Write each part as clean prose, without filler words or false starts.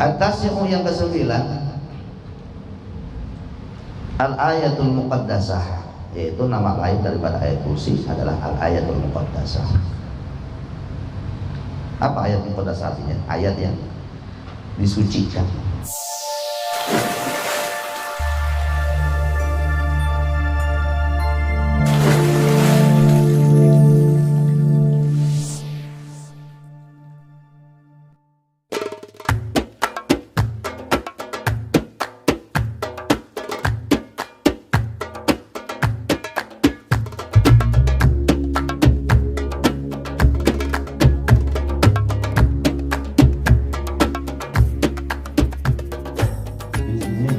At-tasi'u yang ke-9 Al-ayatul muqaddasah, yaitu nama lain daripada ayat kursi adalah Al-ayatul muqaddasah. Apa ayat muqaddasah artinya? Ayat yang disucikan.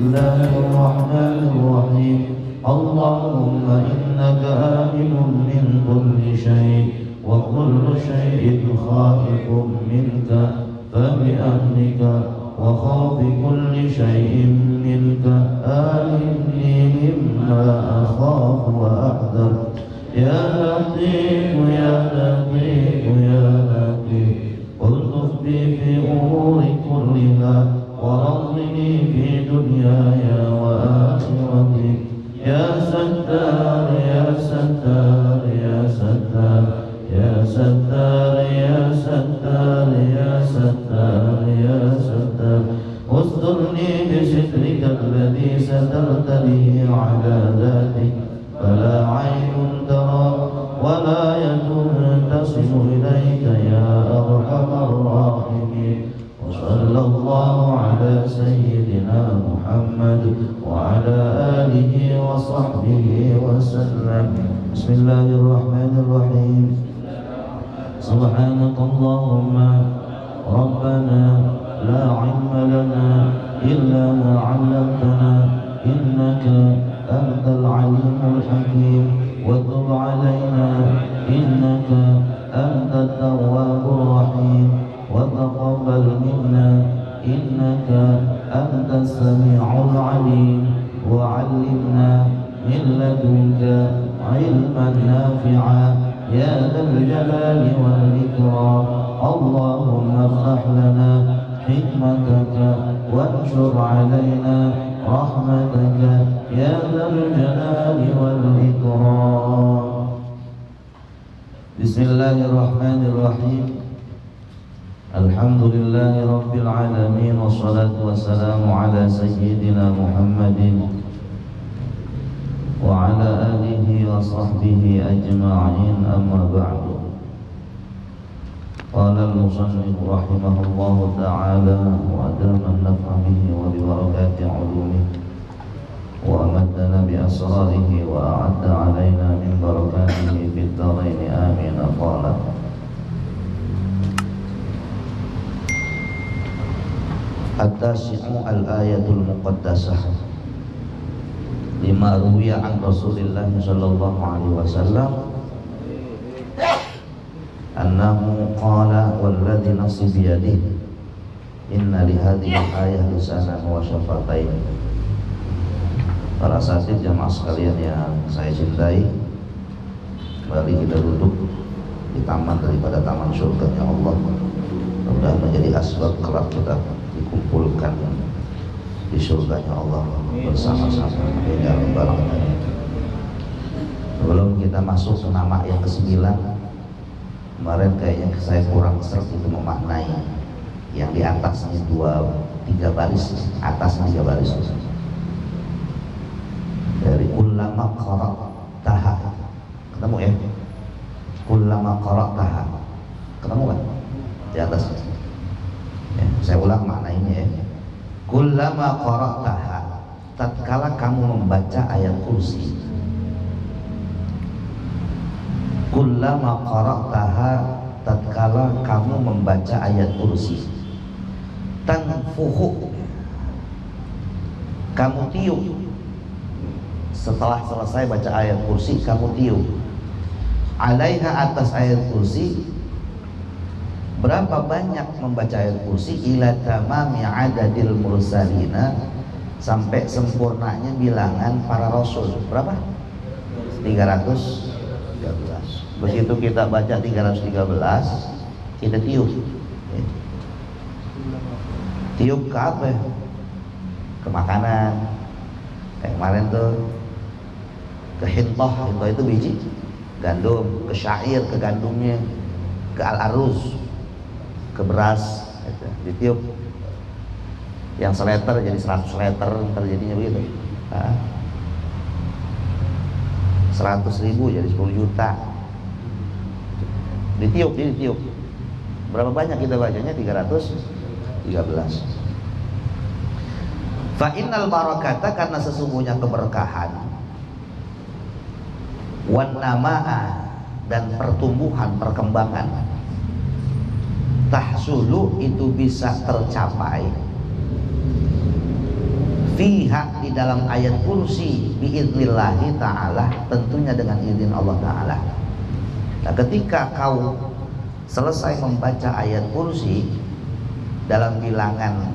Bismillahirrahmanirrahim. Allahumma innaka aminun min kulli syai' wa kullu syai'in khaifun minka fa bi amrika wa khawfi kulli syai'in minka alimni mimma akhafu wa ahdar ya latif ya latif ya latif ultuf bi fi umuri kulliha ورضني في دنياي وآخرتي يا ستار يا ستار يا ستار يا ستار يا ستار يا ستار يا ستار استرني بسترك الذي سترت لي على ذاتك فلا عين ترى ولا يد تصل إليك يا أرحم الراحمين. صلى الله على سيدنا محمد وعلى آله وصحبه وسلم. بسم الله الرحمن الرحيم. سبحانك اللهم ربنا لا علم لنا إلا ما علمتنا إنك أنت العليم الحكيم وتب علينا إنك أنت التواب الرحيم وتقبل منا إنك أنت السميع العليم وعلمنا من لدنك علما نافعا يا ذا الجلال والإكرام. اللهم افتح لنا حكمتك وانشر علينا رحمتك يا ذا الجلال والإكرام. بسم الله الرحمن الرحيم. Alhamdulillahi Rabbil Alamin. Wassalatu wassalamu ala Sayyidina Muhammadin wa ala alihi wa sahbihi ajma'in, amma ba'du. Qala al-musannif rahimahullahu ta'ala wa adama an-naf'a bihi wa bi barakati 'ulumihi wa amaddana bi asrarihi wa a'adda 'alaina min barakatihi fid dharain, amin. Qala At-tasi'u al-ayatul muqaddasah lima ruwiya an Rasulillah sallallahu alaihi wasallam annahu qala walladhi nafsi biyadihi inna li hadhihi al-ayah lisanan wa syafatain. Para asatidz jamaah sekalian yang saya cintai, kembali kita duduk di taman daripada taman surga-Nya Allah. Mudah menjadi asbab kelak kita dikumpulkan di surganya Allah bersama-sama di dalam barakahnya. Sebelum kita masuk ke nama yang ke-9, kemarin kayaknya saya kurang seret itu memaknai yang di atasnya 3 baris, atasnya 3 baris dari kullama qara'taha, ketemu ya? Kullama qara'taha, ketemu kan di atas ya, saya ulang maknanya ya. Kullama qara'taha, tatkala kamu membaca ayat kursi. Kullama qara'taha, tatkala kamu membaca ayat kursi. Tanfuhu, kamu tiup. Setelah selesai baca ayat kursi, kamu tiup. Alaiha, atas ayat kursi. Berapa banyak membaca ayat kursi? Ila tamami adadil mursalina, sampai sempurnanya bilangan para rasul. Berapa? 313. Begitu kita baca 313, kita tiup. Tiup ke apa ya? Ke makanan. Kayak kemarin tuh ke hintoh itu biji gandum, ke syair, ke gandumnya, ke al-aruz, ke beras, gitu. Ditiup. Yang seliter jadi 100 liter, terjadinya begitu. 100.000 jadi 10 juta. Ditiup, ditiup. Berapa banyak kita bacanya? 313. Fa innal barakata, karena sesungguhnya keberkahan, wan namaa, dan pertumbuhan, perkembangan, tahsulu, itu bisa tercapai, fiha, di dalam ayat kursi, biidnillahi ta'ala, tentunya dengan izin Allah Ta'ala. Nah, ketika kau selesai membaca ayat kursi dalam bilangan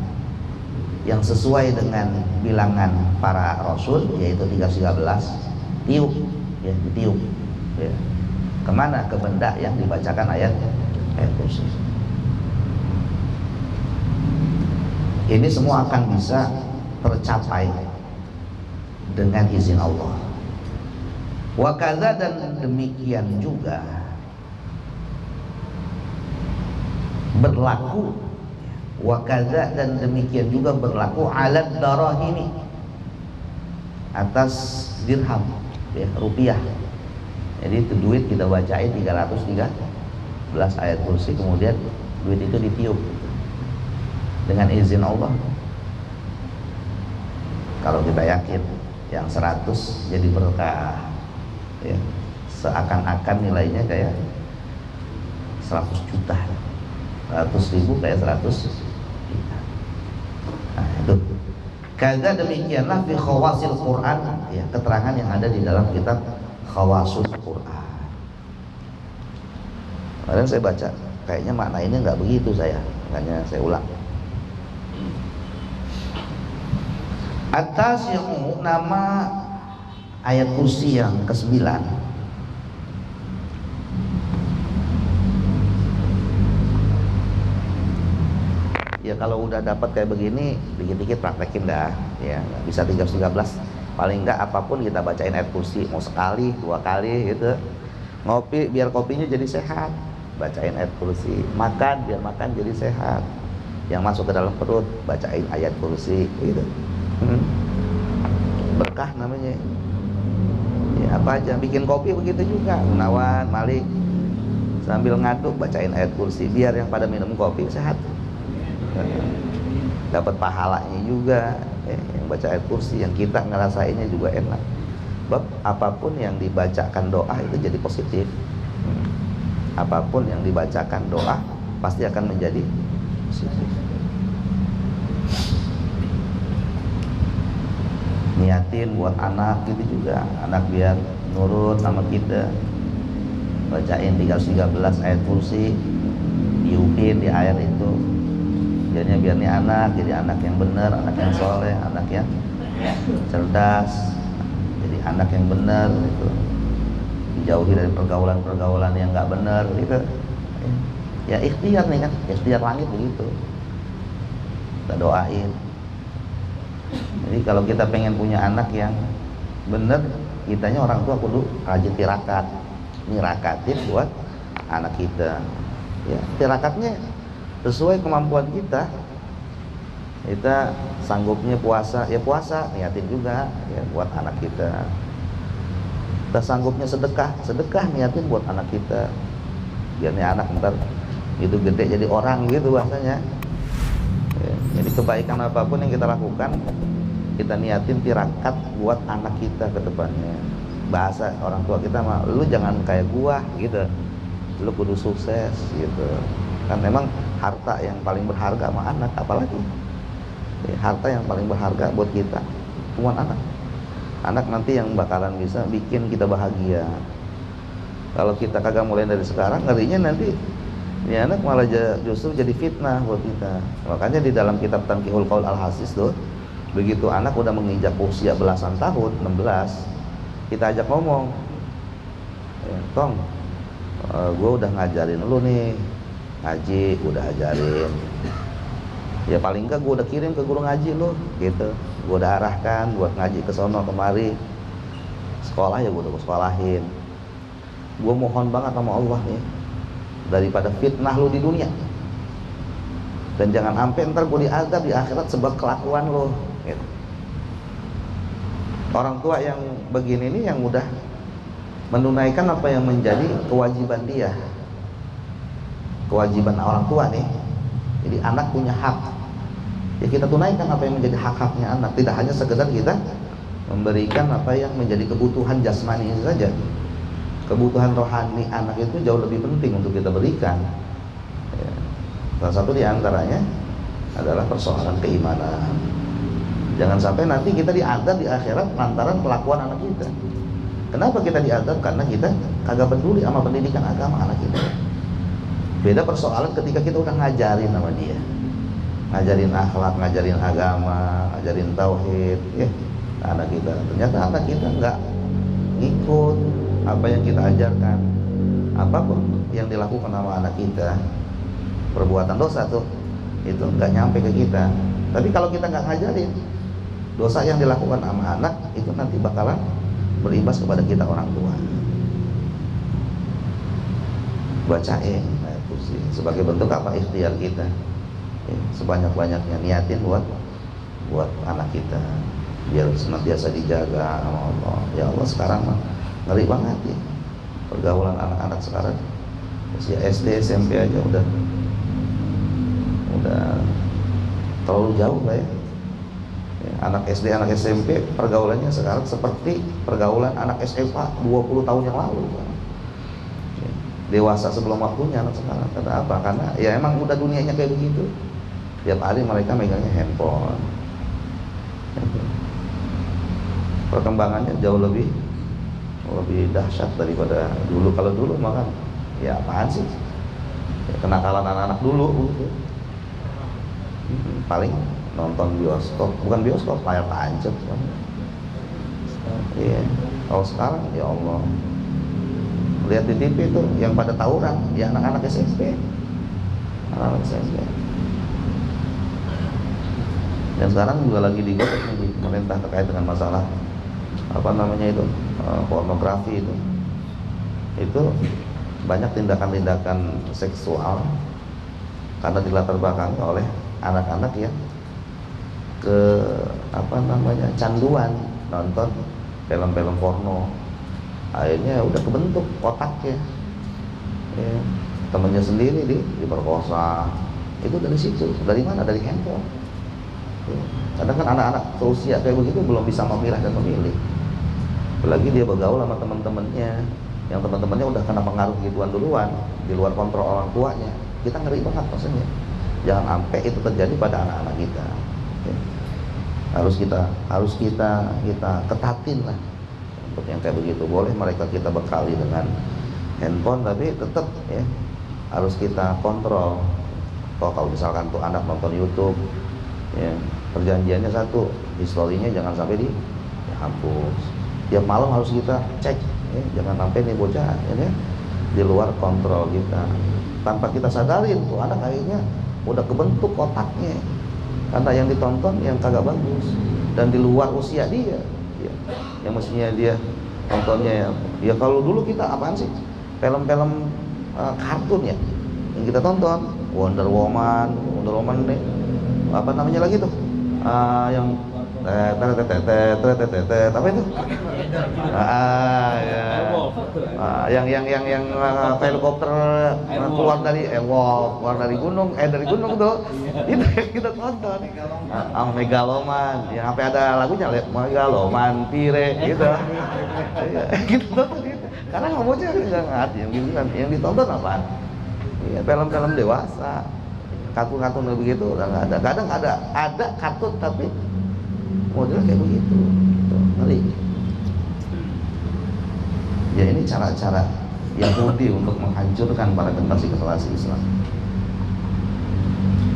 yang sesuai dengan bilangan para rasul, yaitu 313, tiup, ya, ditiup, ya. Kemana? Ke benda yang dibacakan ayat kursi. Ini semua akan bisa tercapai dengan izin Allah. Wa kadza, dan demikian juga berlaku, wa kadza, dan demikian juga berlaku alat darahimi, atas dirham, ya, rupiah. Jadi itu duit kita bacain 313 ayat kursi, kemudian duit itu ditiup dengan izin Allah. Kalau kita yakin yang 100 jadi berkah, ya, seakan-akan nilainya kayak 100 juta, 100.000 kayak 100 juta. Nah, itu. Kaza, demikianlah fi khawasil Quran, ya, keterangan yang ada di dalam kitab Khawasul Quran. Kemarin saya baca, kayaknya makna ini nggak begitu makanya saya ulang. Atas yang nama ayat kursi yang ke-9. Ya kalau udah dapat kayak begini, dikit-dikit praktekin dah, ya. Nggak bisa 313, paling enggak apapun kita bacain ayat kursi, mau sekali, 2 kali gitu. Ngopi biar kopinya jadi sehat, bacain ayat kursi. Makan biar makan jadi sehat, yang masuk ke dalam perut bacain ayat kursi gitu. Berkah namanya. Ya, apa aja, bikin kopi begitu juga. Gunawan, Malik, sambil ngaduk bacain ayat kursi, biar yang pada minum kopi sehat, dapat pahalanya juga. Yang baca ayat kursi, yang kita ngerasainnya juga enak. Sebab apapun yang dibacakan doa itu jadi positif. Apapun yang dibacakan doa pasti akan menjadi positif. Niatin buat anak gitu juga, anak biar nurut sama kita. Bacain 313 ayat kursi, diupin di ayat itu. Jadinya biar nih anak jadi anak yang benar, anak yang soleh, anak yang cerdas, jadi anak yang benar gitu. Dijauhi dari pergaulan-pergaulan yang nggak benar gitu. Ya ikhtiar nih kan, ikhtiar langit begitu. Kita doain. Jadi kalau kita pengen punya anak yang benar, kitanya orang tua kudu rajin tirakat, nirakatin buat anak kita. Ya, tirakatnya sesuai kemampuan kita. Kita sanggupnya puasa, ya puasa, niatin juga ya buat anak kita. Kita sanggupnya sedekah, sedekah niatin buat anak kita. Biar nih anak ntar itu gede jadi orang gitu bahasanya. Ya, jadi kebaikan apapun yang kita lakukan, kita niatin tirakat buat anak kita ke depannya. Bahasa orang tua kita mah, lu jangan kayak gua gitu, lu kudu sukses gitu. Kan memang harta yang paling berharga sama anak, apalagi ya, harta yang paling berharga buat kita cuma anak. Anak nanti yang bakalan bisa bikin kita bahagia. Kalau kita kagak mulai dari sekarang, ngerinya nanti ini anak malah justru jadi fitnah buat kita. Makanya di dalam kitab Tanqihul Qaul Al-Hasis tuh, begitu anak udah menginjak usia belasan tahun, 16, kita ajak ngomong, Tong, gue udah ngajarin lu nih, ngaji udah ajarin, Ya paling enggak gue udah kirim ke guru ngaji lo gitu, gue udah arahkan buat ngaji ke sono kemari, sekolah ya gue udah sekolahin. Gue mohon banget sama Allah nih, daripada fitnah lo di dunia, dan jangan sampai ntar gue diazab di akhirat sebab kelakuan lo gitu. Orang tua yang begini nih yang udah menunaikan apa yang menjadi kewajiban dia, kewajiban orang tua nih. Jadi anak punya hak, ya kita tunaikan apa yang menjadi hak-haknya anak. Tidak hanya sekedar kita memberikan apa yang menjadi kebutuhan jasmani saja. Kebutuhan rohani anak itu jauh lebih penting untuk kita berikan ya. Salah satu diantaranya adalah persoalan keimanan. Jangan sampai nanti kita diazab di akhirat lantaran kelakuan anak kita. Kenapa kita diazab? Karena kita kagak peduli sama pendidikan agama anak kita. Beda persoalan ketika kita udah ngajarin sama dia, ngajarin akhlak, ngajarin agama, ngajarin tauhid ya, anak kita. Ternyata anak kita nggak ngikut apa yang kita ajarkan. Apapun yang dilakukan sama anak kita, perbuatan dosa tuh, itu nggak nyampe ke kita. Tapi kalau kita nggak ngajarin, dosa yang dilakukan sama anak itu nanti bakalan berimbas kepada kita orang tua. Bacain ayat kursi sebagai bentuk apa, ikhtiar kita ya, sebanyak-banyaknya niatin buat anak kita biar senantiasa dijaga sama Allah. Ya Allah, sekarang mah ngeri banget ya pergaulan anak-anak sekarang, usia SD SMP aja udah terlalu jauh lah ya. Anak SD, anak SMP pergaulannya sekarang seperti pergaulan anak SMA 20 tahun yang lalu. Dewasa sebelum waktunya anak sekarang. Karena apa? Karena ya emang udah dunianya kayak begitu. Tiap hari mereka megangnya handphone. Perkembangannya jauh lebih dahsyat daripada dulu. Kalau dulu maka ya apaan sih ya, kenakalan anak-anak dulu gitu. Paling nonton bioskop, bukan bioskop, layar tancap. Iya. Kalau sekarang ya Allah, lihat di TV itu yang pada tawuran ya anak-anak SMP, anak-anak SMP. Dan sekarang juga lagi digodok di pemerintah terkait dengan masalah apa namanya itu pornografi itu banyak tindakan-tindakan seksual karena dilatar belakangi oleh anak-anak ya ke apa namanya canduan nonton film-film porno, akhirnya udah kebentuk otaknya ya, temennya sendiri diperkosa. Itu dari situ. Dari mana? Dari handphone ya. Kadang kan anak-anak seusia kayak begitu belum bisa memilah dan memilih, apalagi dia bergaul sama teman-temannya yang teman-temannya udah kena pengaruh gituan duluan di luar kontrol orang tuanya. Kita ngeri banget maksudnya, jangan sampai itu terjadi pada anak-anak kita ya. Harus kita ketatin lah untuk yang kayak begitu. Boleh mereka kita bekali dengan handphone, tapi tetap ya harus kita kontrol. Kalau misalkan tuh anak nonton YouTube ya, perjanjiannya satu, historinya jangan sampai dihapus. Tiap malam harus kita cek ya, jangan sampai nih bocah ya, di luar kontrol kita. Tanpa kita sadarin tuh anak akhirnya udah kebentuk otaknya karena yang ditonton yang kagak bagus dan di luar usia dia ya, yang mestinya dia nontonnya ya kalau dulu kita apaan sih, film-film kartun ya yang kita tonton, Wonder Woman nih, apa namanya lagi tuh yang apa itu ya yang helikopter keluar dari gunung tuh itu yang kita tonton. Megaloman yang sampai ada lagunya, Megaloman Pire gitu. Kita tonton itu karena nggak bocah nggak ngerti yang ditonton apaan ya, film-film dewasa, kartun-kartun begitu udah nggak ada. Kadang ada kartun tapi modelnya kayak begitu gitu. Ngeri ya. Ini cara-cara Yahudi untuk menghancurkan para generasi Islam,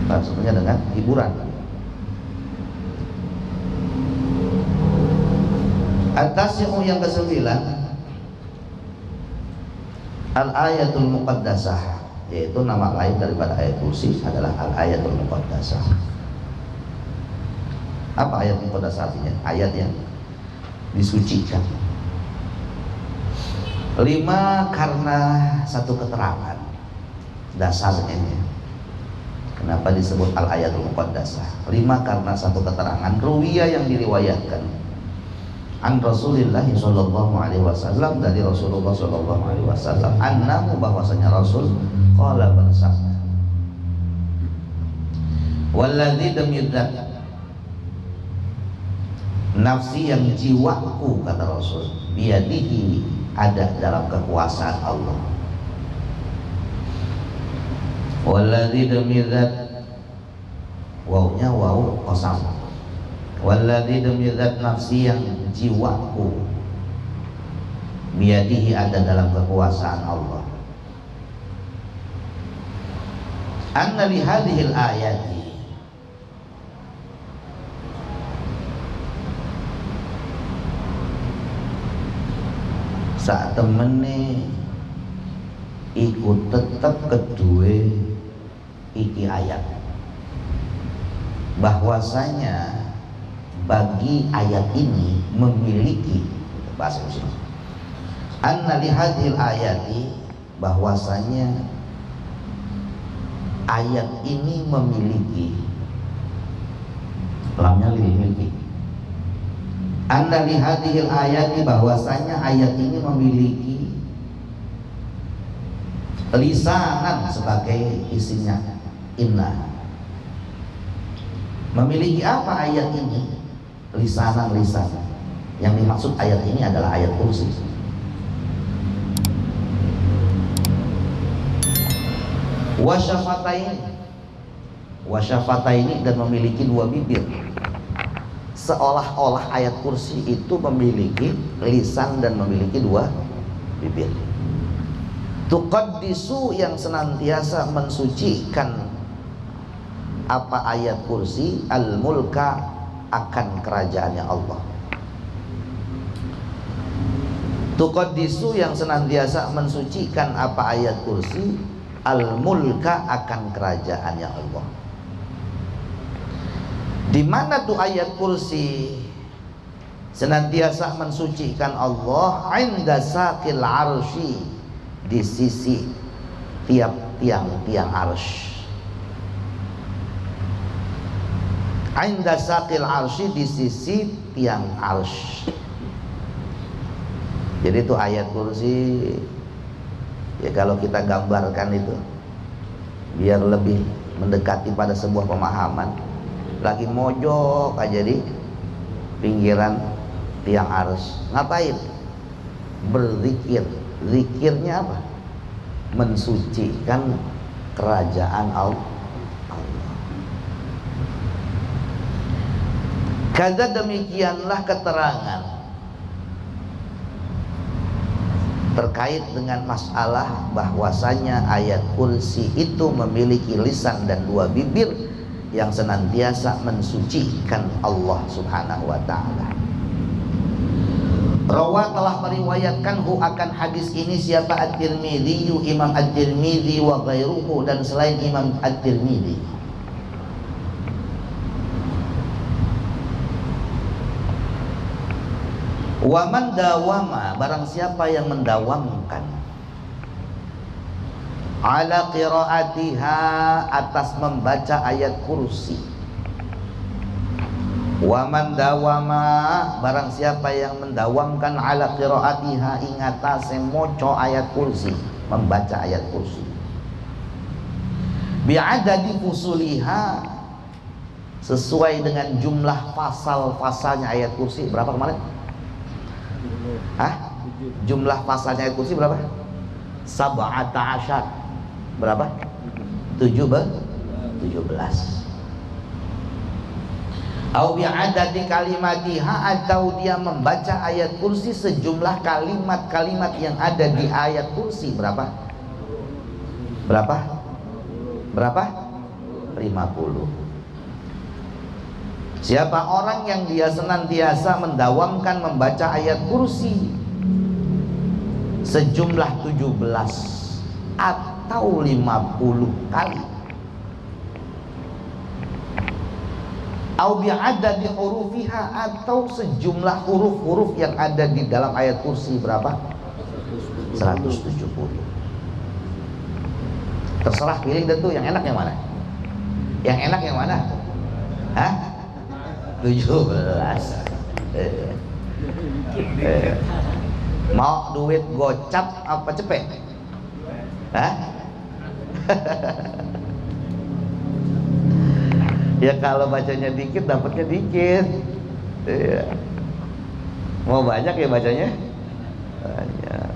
salah satunya dengan hiburan. At-tasi'u yang ke-9, Al-ayatul muqaddasah, yaitu nama lain daripada ayat kursi adalah Al-ayatul muqaddasah. Apa ayat muqaddas artinya? Ayat yang disucikan. 5 karena satu keterangan dasarnya ini. Kenapa disebut al-ayatul muqaddasah? 5 karena satu keterangan ruwiyah yang diriwayatkan an Rasulillah sallallahu alaihi wasallam, dari Rasulullah sallallahu alaihi wasallam, annahu, bahwasanya Rasul qala bersabda, walladzi demi zat nafsi yang jiwaku, kata Rasul, biyadihi, ada dalam kekuasaan Allah. Walladzi demi zat, wawnya waw qasam, walladzi demi zat nafsi yang jiwaku biyadihi, ada dalam kekuasaan Allah. Anna li hadhil ayati, saat temene ikut tetap kedua iki ayat, bahwasanya bagi ayat ini memiliki, bahasa Indonesia, anna li hadhil ayati, bahwasanya ayat ini memiliki, lamnya memiliki, anna li hadhil ayati, bahwasanya ayat ini memiliki lisanan sebagai isinya, inna. Memiliki apa ayat ini? Lisanan. Yang dimaksud ayat ini adalah ayat kursi. Wasyafataini, dan memiliki 2 bibir. Seolah-olah ayat kursi itu memiliki lisan dan memiliki 2 bibir. Tuqaddisu, yang senantiasa mensucikan apa ayat kursi, al-mulka, akan kerajaannya Allah. Tuqaddisu, yang senantiasa mensucikan apa ayat kursi, al-mulka, akan kerajaannya Allah. Di mana tuh ayat kursi senantiasa mensucikan Allah? Inda saqil arsy, di sisi tiap tiang arsy. Inda saqil arsy, di sisi tiang arsy. Jadi itu ayat kursi, ya kalau kita gambarkan itu biar lebih mendekati pada sebuah pemahaman, lagi mojok aja di pinggiran tiang arsy. Ngapain? Berzikir. Zikirnya apa? Mensucikan kerajaan Allah. Kaza, demikianlah keterangan terkait dengan masalah bahwasanya ayat kursi itu memiliki lisan dan 2 bibir yang senantiasa mensucikan Allah subhanahu wa ta'ala. Rawa, telah meriwayatkan akan hadis ini siapa? At-Tirmidzi, Imam At-Tirmidzi, wa ghairuhu, dan selain Imam At-Tirmidzi. Wa man dawama, barang siapa yang mendawamkan, ala qiraatiha, atas membaca ayat kursi. Wa man dawama, barang siapa yang mendawamkan, ala qiraatiha, ing atase maca ayat kursi, membaca ayat kursi, bi'adadi fusuliha, sesuai dengan jumlah pasal-pasalnya ayat kursi. Berapa kemarin? Jumlah pasalnya ayat kursi berapa? 17. Berapa? 17. Au bi'adadi kalimatiha, atau dia membaca ayat kursi sejumlah kalimat-kalimat yang ada di ayat kursi. Berapa? 50. Siapa orang yang dia senantiasa mendawamkan membaca ayat kursi sejumlah 17 atau 50 kali, au bi'adadi hurufiha, atau sejumlah huruf-huruf yang ada di dalam ayat kursi. Berapa? 170. Terserah, pilih deh tuh yang enak yang mana. Yang enak yang mana? Hah? 17. Mau duit gocap apa cepet? Hah? Ya kalau bacanya dikit dapatnya dikit. Iya. Mau banyak ya bacanya? Banyak.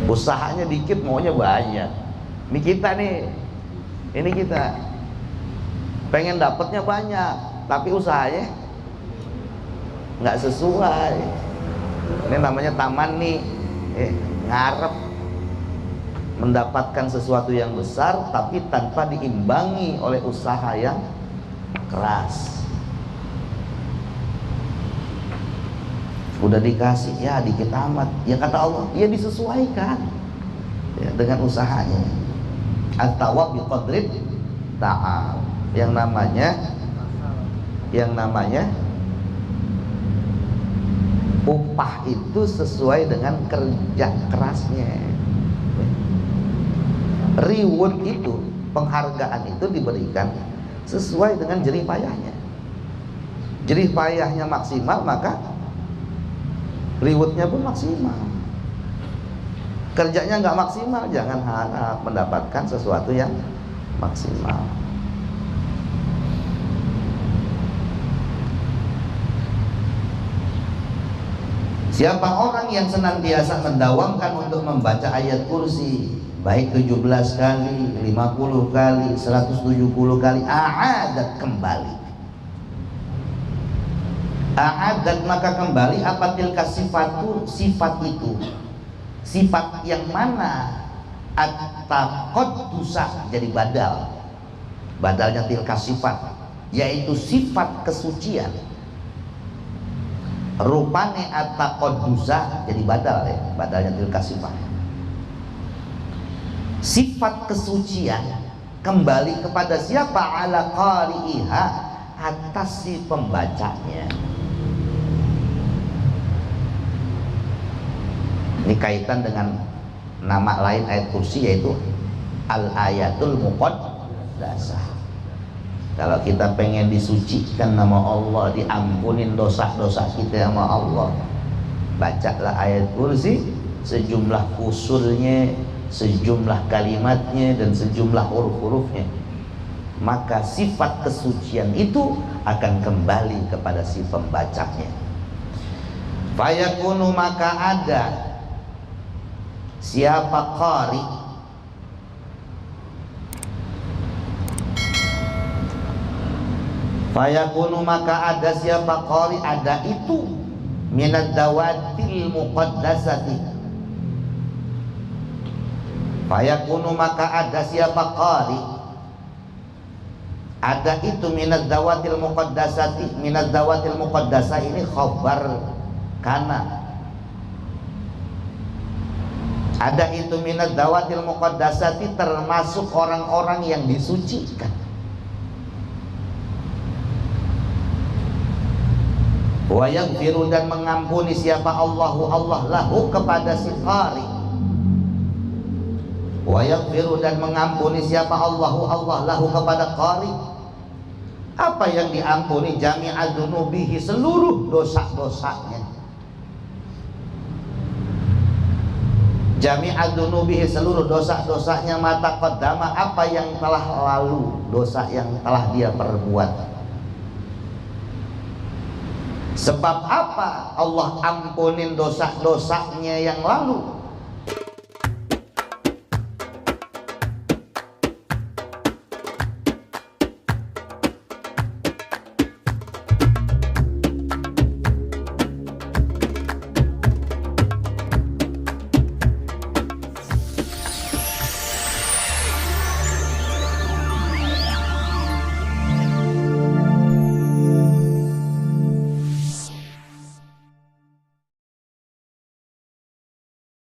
Usahanya dikit maunya banyak. Ini kita nih. Ini kita pengen dapatnya banyak, tapi usahanya nggak sesuai. Ini namanya taman nih, ngarep mendapatkan sesuatu yang besar tapi tanpa diimbangi oleh usaha yang keras. Udah dikasih, ya dikit amat. Ya kata Allah, ya disesuaikan ya, dengan usahanya. At-tawa biqadrit ta'al. Yang namanya upah itu sesuai dengan kerja kerasnya. Reward itu, penghargaan itu diberikan sesuai dengan jerih payahnya. Jerih payahnya maksimal, maka rewardnya pun maksimal. Kerjanya nggak maksimal, jangan harap mendapatkan sesuatu yang maksimal. Siapa orang yang senantiasa mendawamkan untuk membaca ayat kursi, baik 17 kali, 50 kali, 170 kali, a'adat kembali. A'adat maka kembali, apa tilka sifatu, sifat itu. Sifat yang mana? At-taqaddusa, jadi badal. Badalnya tilka sifat, yaitu sifat kesucian. Rupane at-taqaddusa, jadi badal ya, badalnya tilka sifat. Sifat kesucian kembali kepada siapa? Ala qari'iha, atas si pembacanya. Ini kaitan dengan nama lain ayat kursi, yaitu al-ayatul muqaddasah. Kalau kita pengen disucikan nama Allah, diampunin dosa-dosa kita sama Allah, bacalah ayat kursi, sejumlah usulnya, sejumlah kalimatnya, dan sejumlah huruf-hurufnya. Maka sifat kesucian itu akan kembali kepada si pembacanya. Fayakunu, maka ada siapa qari, fayakunu maka ada siapa qari, ada itu minad dawatil muqaddasati. Fayakunu maka ada siapa qari, ada itu minad dawatil muqaddasati. Minad dawatil muqaddasah ini khabar kana. Ada itu minad dawatil muqaddasati, termasuk orang-orang yang disucikan. Wa yaghfiru, dan mengampuni siapa Allahu, Allah lahu, kepada si qari. Wa yaghfiru, dan mengampuni siapa Allahu, Allah lahu, kepada qari. Apa yang diampuni? Jami'a dzunubihi, seluruh dosa-dosanya. Jami'a dzunubihi, seluruh dosa-dosanya. Mata qaddama, apa yang telah lalu, dosa yang telah dia perbuat. Sebab apa Allah ampunin dosa-dosanya yang lalu?